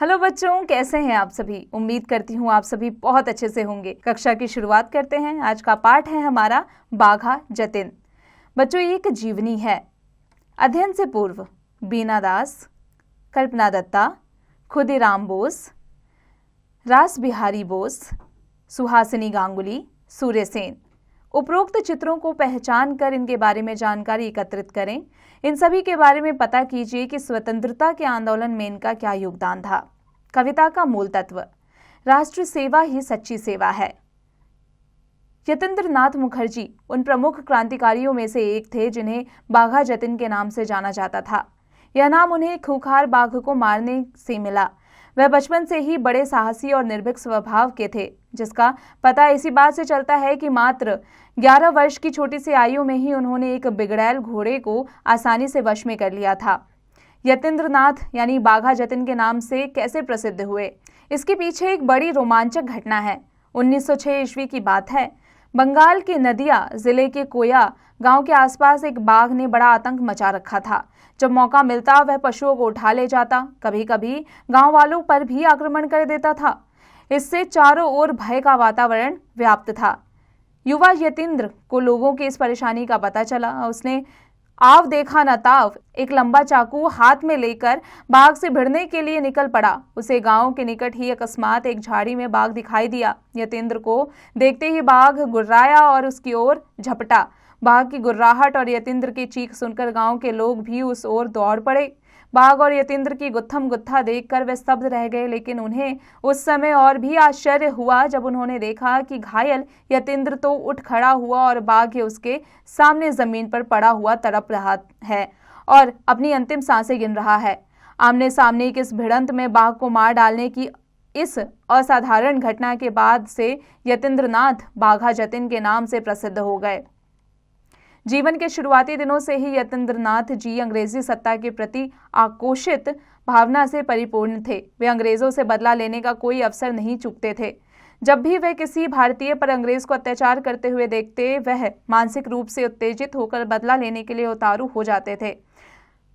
Hello बच्चों, कैसे हैं आप सभी। उम्मीद करती हूँ आप सभी बहुत अच्छे से होंगे। कक्षा की शुरुआत करते हैं। आज का पाठ है हमारा बाघा जतिन। बच्चों, ये एक जीवनी है। अध्ययन से पूर्व बीना दास, कल्पना दत्ता, खुदीराम बोस, रास बिहारी बोस, सुहासिनी गांगुली, सूर्य सेन, उपरोक्त चित्रों को पहचान कर इनके बारे में जानकारी एकत्रित करें। इन सभी के बारे में पता कीजिए कि स्वतंत्रता के आंदोलन में इनका क्या योगदान था। कविता का मूल तत्व, राष्ट्र सेवा ही सच्ची सेवा है। यतीन्द्र नाथ मुखर्जी उन प्रमुख क्रांतिकारियों में से एक थे जिन्हें बाघा जतिन के नाम से जाना जाता था। यह नाम उन्हें खूंखार बाघ को मारने से मिला। वह बचपन से ही बड़े साहसी और निर्भीक स्वभाव के थे, जिसका पता इसी बात से चलता है कि मात्र 11 वर्ष की छोटी सी आयु में ही उन्होंने एक बिगड़ैल घोड़े को आसानी से वश में कर लिया था। यतीन्द्र नाथ यानी बाघा जतिन के नाम से कैसे प्रसिद्ध हुए, इसके पीछे एक बड़ी रोमांचक घटना है। 1906 ईस्वी की बात है। बंगाल के नदिया जिले के कोया गांव के आसपास एक बाघ ने बड़ा आतंक मचा रखा था। जब मौका मिलता वह पशुओं को उठा ले जाता, कभी कभी गांव वालों पर भी आक्रमण कर देता था। इससे चारों ओर भय का वातावरण व्याप्त था। युवा यतीन्द्र को लोगों की इस परेशानी का पता चला। उसने आव देखा न ताव एक लंबा चाकू हाथ में लेकर बाघ से भिड़ने के लिए निकल पड़ा। उसे गांव के निकट ही अकस्मात एक झाड़ी में बाघ दिखाई दिया। यतीन्द्र को देखते ही बाघ गुर्राया और उसकी ओर झपटा। बाघ की गुर्राहट और यतीन्द्र की चीख सुनकर गांव के लोग भी उस ओर दौड़ पड़े। बाघ और यतीन्द्र की गुत्थम गुत्था देखकर वे स्तब्ध रह गए, लेकिन उन्हें उस समय और भी आश्चर्य हुआ जब उन्होंने देखा कि घायल यतीन्द्र तो उठ खड़ा हुआ और बाघ उसके सामने जमीन पर पड़ा हुआ तड़प रहा है और अपनी अंतिम सांसें गिन रहा है। आमने सामने की इस भिड़ंत में बाघ को मार डालने की इस असाधारण घटना के बाद से यतीन्द्र नाथ बाघा जतिन के नाम से प्रसिद्ध हो गए। जीवन के शुरुआती दिनों से ही यतीन्द्र नाथ जी अंग्रेजी सत्ता के प्रति आक्रोशित भावना से परिपूर्ण थे। वे अंग्रेजों से बदला लेने का कोई अवसर नहीं चूकते थे। जब भी वे किसी भारतीय पर अंग्रेज को अत्याचार करते हुए देखते, वह मानसिक रूप से उत्तेजित होकर बदला लेने के लिए उतारू हो जाते थे।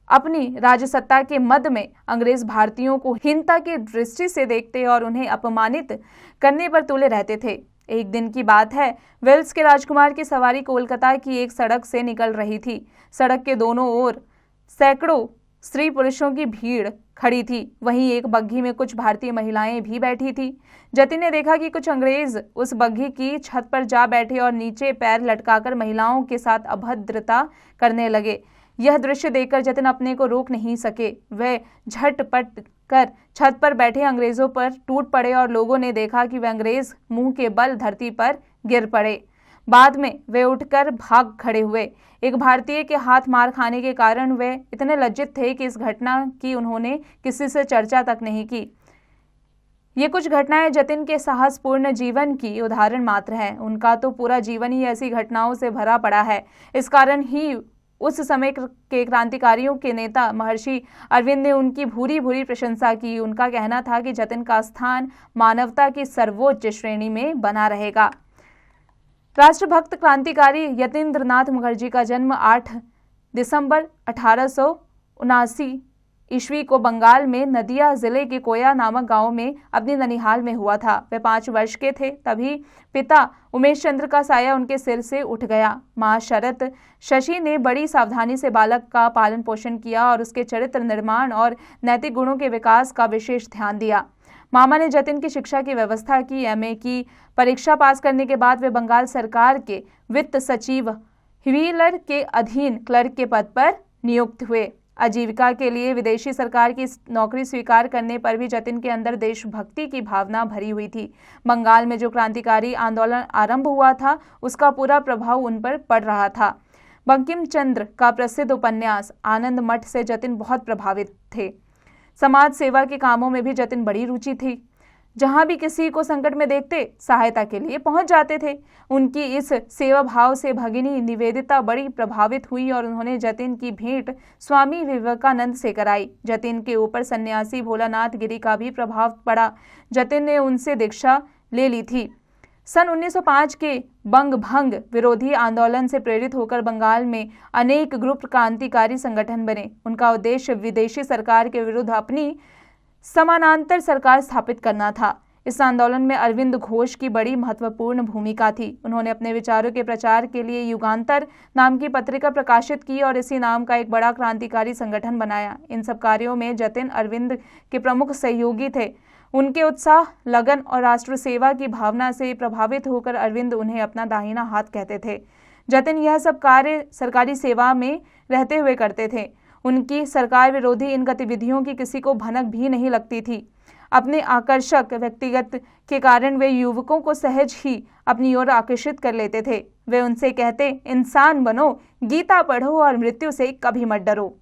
अपनी राजसत्ता के मद में अंग्रेज भारतीयों को हीनता की दृष्टि से देखते और उन्हें अपमानित करने पर तुले रहते थे। एक दिन की बात है, वेल्स के राजकुमार की सवारी कोलकाता की एक सड़क से निकल रही थी। सड़क के दोनों ओर सैकड़ों स्त्री पुरुषों की भीड़ खड़ी थी। वहीं एक बग्घी में कुछ भारतीय महिलाएं भी बैठी थी। जतिन ने देखा कि कुछ अंग्रेज उस बग्घी की छत पर जा बैठे और नीचे पैर लटकाकर महिलाओं के साथ अभद्रता करने लगे। यह दृश्य देखकर जतिन अपने को रोक नहीं सके। वे झटपट कर छत पर बैठे अंग्रेजों पर टूट पड़े और लोगों ने देखा कि वे अंग्रेज मुंह के बल धरती पर गिर पड़े। बाद में वे उठकर भाग खड़े हुए। एक भारतीय के हाथ मार खाने के कारण वे इतने लज्जित थे कि इस घटना की उन्होंने किसी से चर्चा तक नहीं की। ये कुछ घटनाएं जतिन के साहसपूर्ण जीवन की उदाहरण मात्र हैं। उनका तो पूरा जीवन ही ऐसी घटनाओं से भरा पड़ा है। इस कारण ही उस समय के क्रांतिकारियों के नेता महर्षि अरविंद ने उनकी भूरी भूरी प्रशंसा की। उनका कहना था कि जतिन का स्थान मानवता की सर्वोच्च श्रेणी में बना रहेगा। राष्ट्रभक्त क्रांतिकारी यतीन्द्र नाथ मुखर्जी का जन्म 8 दिसंबर 1879 ईस्वी को बंगाल में नदिया जिले के कोया नामक गांव में अपनी ननिहाल में हुआ था। वे 5 वर्ष के थे, तभी पिता उमेश चंद्र का साया उनके सिर से उठ गया। मां शरत शशि ने बड़ी सावधानी से बालक का पालन पोषण किया और उसके चरित्र निर्माण और नैतिक गुणों के विकास का विशेष ध्यान दिया। मामा ने जतिन की शिक्षा की व्यवस्था की। एमए की परीक्षा पास करने के बाद वे बंगाल सरकार के वित्त सचिव व्हीलर के अधीन क्लर्क के पद पर नियुक्त हुए। आजीविका के लिए विदेशी सरकार की नौकरी स्वीकार करने पर भी जतिन के अंदर देशभक्ति की भावना भरी हुई थी। बंगाल में जो क्रांतिकारी आंदोलन आरंभ हुआ था, उसका पूरा प्रभाव उन पर पड़ रहा था। बंकिम चंद्र का प्रसिद्ध उपन्यास आनंद मठ से जतिन बहुत प्रभावित थे। समाज सेवा के कामों में भी जतिन बड़ी रुचि थी। जहां भी किसी को संकट में देखते, सहायता के लिए पहुंच जाते थे। उनकी इस सेवा भाव से भगिनी निवेदिता बड़ी प्रभावित हुई और उन्होंने जतिन की भेंट स्वामी विवेकानंद से कराई। जतिन के ऊपर सन्यासी भोलानाथ गिरी का भी प्रभाव पड़ा। जतिन ने उनसे दीक्षा ले ली थी। सन 1905 के बंग भंग विरोधी आंदोलन से प्रेरित होकर बंगाल में अनेक ग्रुप क्रांतिकारी संगठन बने। उनका उद्देश्य विदेशी सरकार के विरुद्ध अपनी समानांतर सरकार स्थापित करना था। इस आंदोलन में अरविंद घोष की बड़ी महत्वपूर्ण भूमिका थी। उन्होंने अपने विचारों के प्रचार के लिए युगांतर नाम की पत्रिका प्रकाशित की और इसी नाम का एक बड़ा क्रांतिकारी संगठन बनाया। इन सब कार्यों में जतिन अरविंद के प्रमुख सहयोगी थे। उनके उत्साह, लगन और राष्ट्र सेवा की भावना से प्रभावित होकर अरविंद उन्हें अपना दाहिना हाथ कहते थे। जतिन यह सब कार्य सरकारी सेवा में रहते हुए करते थे। उनकी सरकार विरोधी इन गतिविधियों की किसी को भनक भी नहीं लगती थी। अपने आकर्षक व्यक्तिगत के कारण वे युवकों को सहज ही अपनी ओर आकर्षित कर लेते थे। वे उनसे कहते, इंसान बनो, गीता पढ़ो और मृत्यु से कभी मत डरो।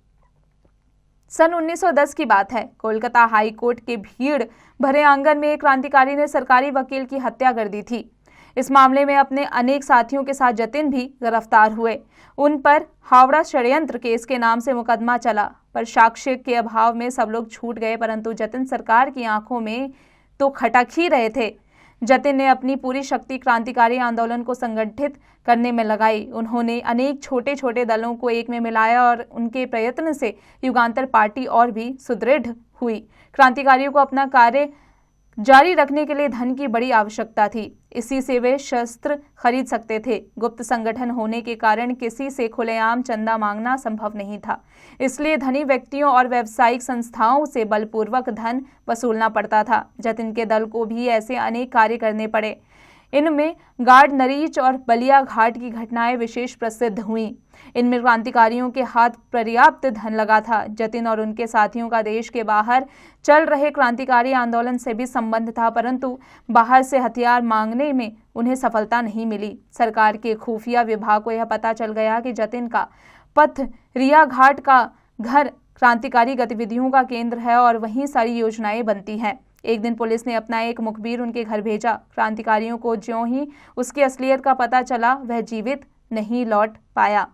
सन 1910 की बात है। कोलकाता हाई कोर्ट के भीड़ भरे आंगन में एक क्रांतिकारी ने सरकारी वकील की हत्या कर दी थी। इस मामले में अपने अनेक साथियों के साथ जतिन भी गिरफ्तार हुए। उन पर हावड़ा षड्यंत्र केस के नाम से मुकदमा चला, पर साक्ष्य के अभाव में सब लोग छूट गए, परंतु जतिन सरकार की आंखों में तो खटक ही रहे थे। जतिन ने अपनी पूरी शक्ति क्रांतिकारी आंदोलन को संगठित करने में लगाई। उन्होंने अनेक छोटे छोटे दलों को एक में मिलाया और उनके प्रयत्न से युगांतर पार्टी और भी सुदृढ़ हुई। क्रांतिकारियों को अपना कार्य जारी रखने के लिए धन की बड़ी आवश्यकता थी। इसी से वे शस्त्र खरीद सकते थे। गुप्त संगठन होने के कारण किसी से खुलेआम चंदा मांगना संभव नहीं था, इसलिए धनी व्यक्तियों और व्यावसायिक संस्थाओं से बलपूर्वक धन वसूलना पड़ता था। जतिन के दल को भी ऐसे अनेक कार्य करने पड़े। इनमें गार्ड नरीच और बलिया घाट की घटनाएं विशेष प्रसिद्ध हुईं। इनमें क्रांतिकारियों के हाथ पर्याप्त धन लगा था। जतिन और उनके साथियों का देश के बाहर चल रहे क्रांतिकारी आंदोलन से भी संबंध था, परंतु बाहर से हथियार मांगने में उन्हें सफलता नहीं मिली। सरकार के खुफिया विभाग को यह पता चल गया कि जतिन का पथ रिया घाट का घर क्रांतिकारी गतिविधियों का केंद्र है और वहीं सारी योजनाएं बनती हैं। एक दिन पुलिस ने अपना एक मुखबिर उनके घर भेजा। क्रांतिकारियों को ज्यों ही उसकी असलियत का पता चला, वह जीवित नहीं लौट पाया।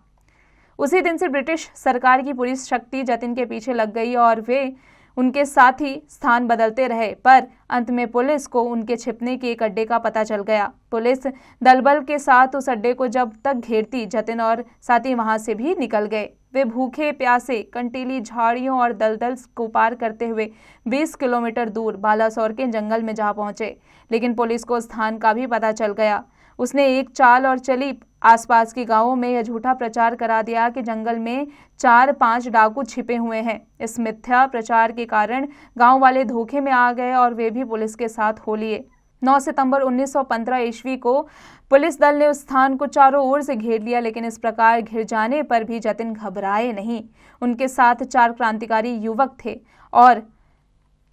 उसी दिन से ब्रिटिश सरकार की पूरी शक्ति जतिन के पीछे लग गई और वे उनके साथ ही स्थान बदलते रहे, पर अंत में पुलिस को उनके छिपने के एक अड्डे का पता चल गया। पुलिस दलबल के साथ उस अड्डे को जब तक घेरती, जतिन और साथी वहां से भी निकल गए। वे भूखे प्यासे कंटीली झाड़ियों और दलदल को पार करते हुए 20 किलोमीटर दूर बालासोर के जंगल में जा पहुंचे, लेकिन पुलिस को स्थान का भी पता चल गया। उसने एक चाल और चली। आसपास के गांवों में यह झूठा प्रचार करा दिया कि जंगल में 4-5 डाकू छिपे हुए हैं। इस मिथ्या प्रचार के कारण गांव वाले धोखे में आ गए और वे भी पुलिस के साथ हो लिए। 9 सितंबर 1915 ईस्वी को पुलिस दल ने उस स्थान को चारों ओर से घेर लिया, लेकिन इस प्रकार घिर जाने पर भी जतिन घबराए नहीं। उनके साथ 4 क्रांतिकारी युवक थे और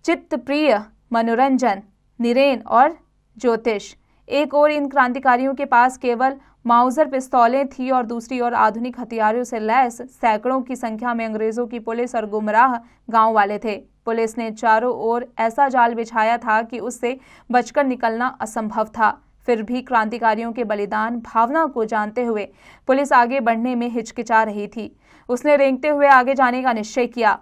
चित्तप्रिय, मनोरंजन, नीरेन और ज्योतिष। एक और इन क्रांतिकारियों के पास केवल माउजर पिस्तौलें थी और दूसरी ओर आधुनिक हथियारों से लैस सैकड़ों की संख्या में अंग्रेजों की पुलिस और गुमराह गांव वाले थे। पुलिस ने चारों ओर ऐसा जाल बिछाया था कि उससे बचकर निकलना असंभव था। फिर भी क्रांतिकारियों के बलिदान भावना को जानते हुए पुलिस आगे बढ़ने में हिचकिचा रही थी। उसने रेंगते हुए आगे जाने का निश्चय किया।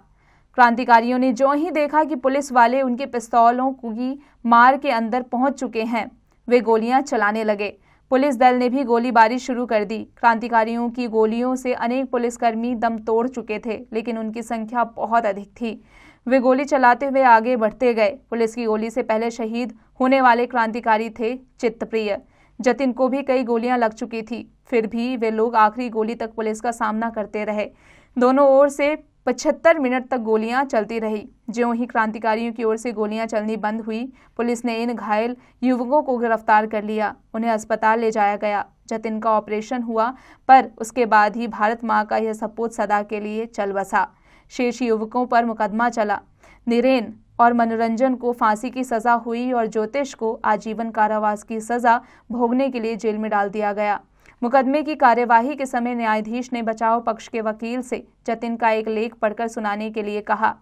क्रांतिकारियों ने जो ही देखा कि पुलिस वाले उनके पिस्तौलों की मार के अंदर पहुंच चुके हैं, वे गोलियां चलाने लगे। पुलिस दल ने भी गोलीबारी शुरू कर दी। क्रांतिकारियों की गोलियों से अनेक पुलिसकर्मी दम तोड़ चुके थे, लेकिन उनकी संख्या बहुत अधिक थी। वे गोली चलाते हुए आगे बढ़ते गए। पुलिस की गोली से पहले शहीद होने वाले क्रांतिकारी थे चित्तप्रिय। जतिन को भी कई गोलियां लग चुकी थी, फिर भी वे लोग आखिरी गोली तक पुलिस का सामना करते रहे। दोनों ओर से 75 मिनट तक गोलियां चलती रही। ज्यों ही क्रांतिकारियों की ओर से गोलियां चलनी बंद हुई, पुलिस ने इन घायल युवकों को गिरफ्तार कर लिया। उन्हें अस्पताल ले जाया गया। जतिन का ऑपरेशन हुआ, पर उसके बाद ही भारत माँ का यह सपूत सदा के लिए चल बसा। शेष युवकों पर मुकदमा चला। नीरेन और मनोरंजन को फांसी की सजा हुई और ज्योतिष को आजीवन कारावास की सजा भोगने के लिए जेल में डाल दिया गया। मुकदमे की कार्यवाही के समय न्यायाधीश ने बचाव पक्ष के वकील से जतिन का एक लेख पढ़कर सुनाने के लिए कहा।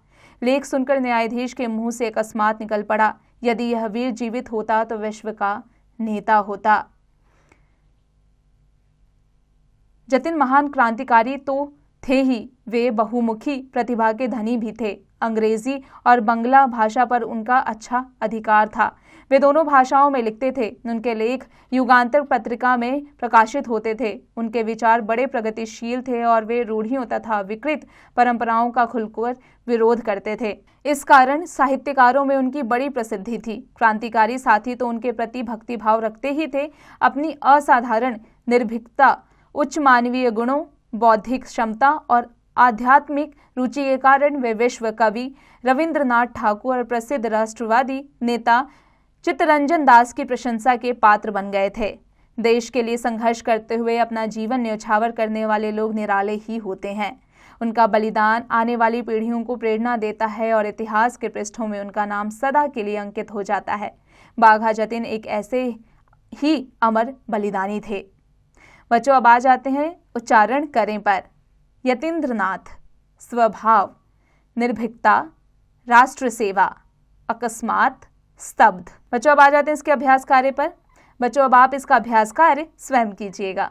लेख सुनकर न्यायाधीश के मुंह से अकस्मात निकल पड़ा, यदि यह वीर जीवित होता तो विश्व का नेता होता। जतिन महान क्रांतिकारी तो थे ही, वे बहुमुखी प्रतिभा के धनी भी थे। अंग्रेजी और बंगला भाषा पर उनका अच्छा अधिकार था। वे दोनों भाषाओं में लिखते थे। उनके लेख युगांतर पत्रिका में प्रकाशित होते थे। उनके विचार बड़े प्रगतिशील थे और वे रूढ़ियों तथा विकृत परंपराओं का खुलकर विरोध करते थे। इस कारण साहित्यकारों में उनकी बड़ी प्रसिद्धि थी। क्रांतिकारी साथी तो उनके प्रति भक्तिभाव रखते ही थे। अपनी असाधारण निर्भीकता, उच्च मानवीय गुणों, बौद्धिक क्षमता और आध्यात्मिक रुचि के कारण वे विश्व कवि रविंद्रनाथ ठाकुर और प्रसिद्ध राष्ट्रवादी नेता चित्तरंजन दास की प्रशंसा के पात्र बन गए थे। देश के लिए संघर्ष करते हुए अपना जीवन न्यौछावर करने वाले लोग निराले ही होते हैं। उनका बलिदान आने वाली पीढ़ियों को प्रेरणा देता है और इतिहास के पृष्ठों में उनका नाम सदा के लिए अंकित हो जाता है। बाघा जतिन एक ऐसे ही अमर बलिदानी थे। बच्चों, अब आ जाते हैं उच्चारण करें पर। यतीन्द्रनाथ, स्वभाव, निर्भीकता, राष्ट्र सेवा, अकस्मात, स्तब्ध। बच्चों, अब आ जाते हैं इसके अभ्यास कार्य पर। बच्चों, अब आप इसका अभ्यास कार्य स्वयं कीजिएगा।